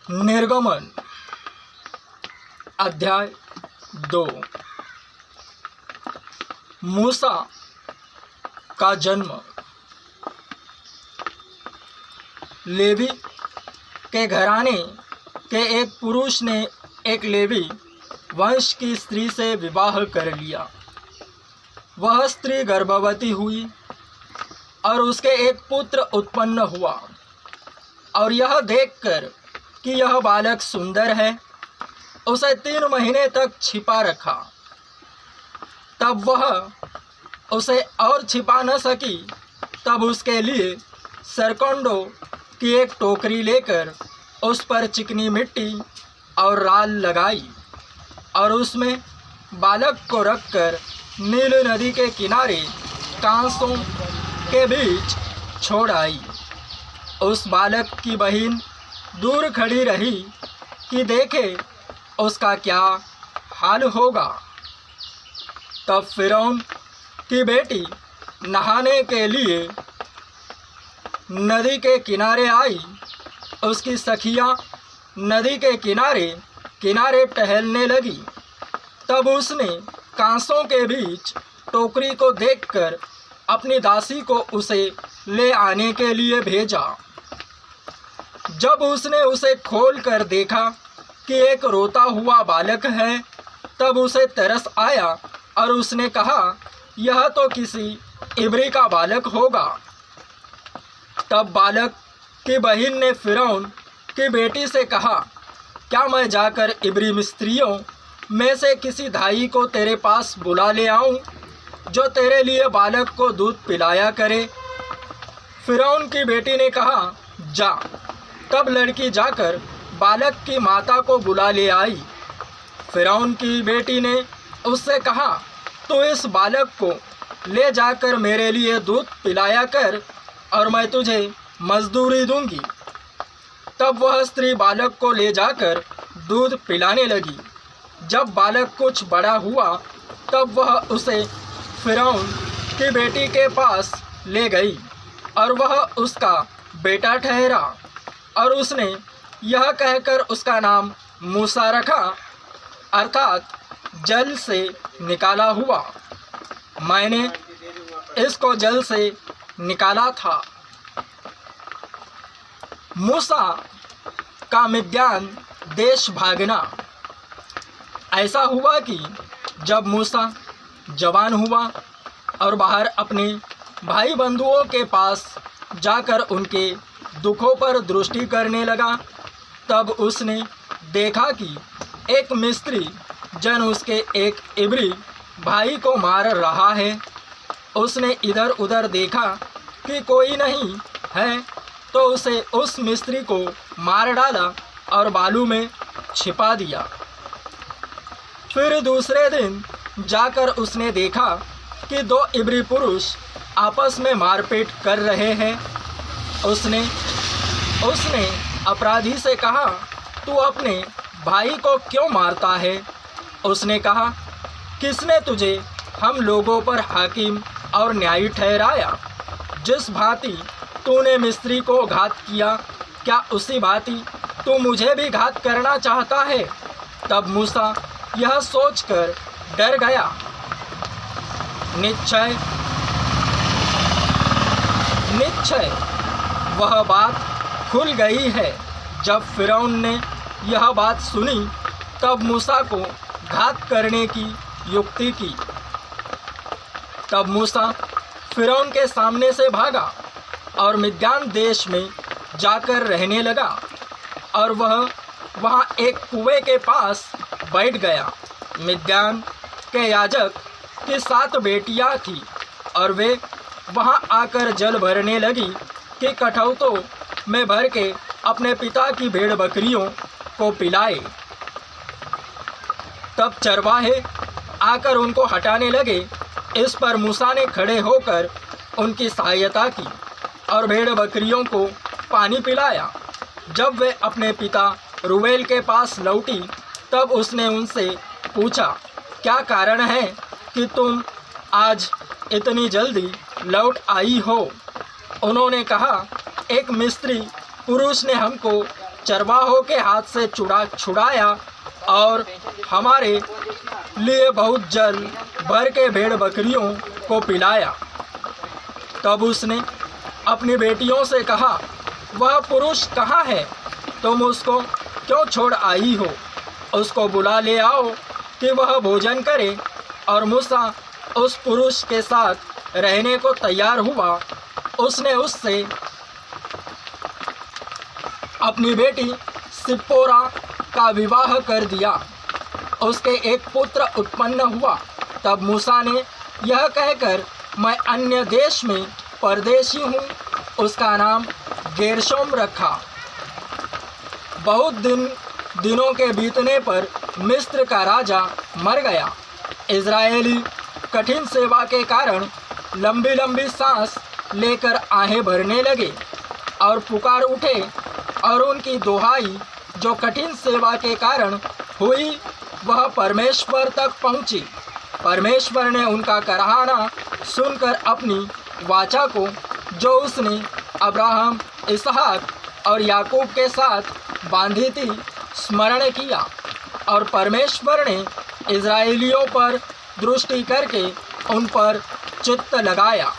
निर्गमन अध्याय 2। मूसा का जन्म। लेवी के घराने के एक पुरुष ने एक लेवी वंश की स्त्री से विवाह कर लिया। वह स्त्री गर्भवती हुई और उसके एक पुत्र उत्पन्न हुआ, और यह देखकर कि यह बालक सुंदर है, उसे 3 महीने तक छिपा रखा। तब वह उसे और छिपा न सकी, तब उसके लिए सरकंडों की एक टोकरी लेकर उस पर चिकनी मिट्टी और राल लगाई और उसमें बालक को रखकर नील नदी के किनारे कांसों के बीच छोड़ आई। उस बालक की बहन दूर खड़ी रही कि देखे उसका क्या हाल होगा। तब फिरौन की बेटी नहाने के लिए नदी के किनारे आई। उसकी सखियां नदी के किनारे किनारे टहलने लगी। तब उसने कांसों के बीच टोकरी को देखकर अपनी दासी को उसे ले आने के लिए भेजा। जब उसने उसे खोल कर देखा कि एक रोता हुआ बालक है, तब उसे तरस आया और उसने कहा, यह तो किसी इब्री का बालक होगा। तब बालक की बहन ने फिरौन की बेटी से कहा, क्या मैं जाकर इब्री मिस्त्रियों में से किसी धाई को तेरे पास बुला ले आऊं, जो तेरे लिए बालक को दूध पिलाया करे? फिरौन की बेटी ने कहा, जा। तब लड़की जाकर बालक की माता को बुला ले आई। फिरौन की बेटी ने उससे कहा, तो इस बालक को ले जाकर मेरे लिए दूध पिलाया कर और मैं तुझे मजदूरी दूंगी। तब वह स्त्री बालक को ले जाकर दूध पिलाने लगी। जब बालक कुछ बड़ा हुआ, तब वह उसे फिरौन की बेटी के पास ले गई और वह उसका बेटा ठहरा, और उसने यह कहकर उसका नाम मूसा रखा, अर्थात जल से निकाला हुआ। मैंने इसको जल से निकाला था। मूसा का मिद्यान देश भागना। ऐसा हुआ कि जब मूसा जवान हुआ और बाहर अपने भाई बंधुओं के पास जाकर उनके दुखों पर दृष्टि करने लगा, तब उसने देखा कि एक मिस्री जन उसके एक इब्री भाई को मार रहा है। उसने इधर उधर देखा कि कोई नहीं है, तो उसे उस मिस्री को मार डाला और बालू में छिपा दिया। फिर दूसरे दिन जाकर उसने देखा कि 2 इब्री पुरुष आपस में मारपीट कर रहे हैं। उसने अपराधी से कहा, तू अपने भाई को क्यों मारता है? उसने कहा, किसने तुझे हम लोगों पर हाकिम और न्यायी ठहराया? जिस भांति तूने मिस्री को घात किया, क्या उसी भांति तू मुझे भी घात करना चाहता है? तब मूसा यह सोचकर डर गया। निश्चय वह बात खुल गई है। जब फिरौन ने यह बात सुनी, तब मूसा को घात करने की युक्ति की। तब मूसा फिरौन के सामने से भागा और मिद्यान देश में जाकर रहने लगा, और वह वहाँ एक कुएं के पास बैठ गया। मिद्यान के याजक की 7 बेटियां थीं, और वे वहाँ आकर जल भरने लगी कि कठौतों में भर के अपने पिता की भेड़ बकरियों को पिलाए। तब चरवाहे आकर उनको हटाने लगे। इस पर मूसा ने खड़े होकर उनकी सहायता की और भेड़ बकरियों को पानी पिलाया। जब वे अपने पिता रूबेल के पास लौटी, तब उसने उनसे पूछा, क्या कारण है कि तुम आज इतनी जल्दी लौट आई हो? उन्होंने कहा, एक मिस्री पुरुष ने हमको चरवाहों के हाथ से छुड़ाया और हमारे लिए बहुत जल भर के भेड़ बकरियों को पिलाया। तब उसने अपनी बेटियों से कहा, वह पुरुष कहाँ है? तुम उसको क्यों छोड़ आई हो? उसको बुला ले आओ कि वह भोजन करे। और मूसा उस पुरुष के साथ रहने को तैयार हुआ। उसने उससे अपनी बेटी सिप्पोरा का विवाह कर दिया। उसके एक पुत्र उत्पन्न हुआ। तब मूसा ने यह कहकर, मैं अन्य देश में परदेशी हूँ, उसका नाम गेरशोम रखा। बहुत दिनों के बीतने पर मिस्र का राजा मर गया। इज़राइली कठिन सेवा के कारण लंबी लंबी सांस लेकर आहें भरने लगे और पुकार उठे, और उनकी दुहाई जो कठिन सेवा के कारण हुई वह परमेश्वर तक पहुंची। परमेश्वर ने उनका कराहना सुनकर अपनी वाचा को जो उसने अब्राहम, इसहाक और याकूब के साथ बांधी थी स्मरण किया, और परमेश्वर ने इज़राइलियों पर दृष्टि करके उन पर चित्त लगाया।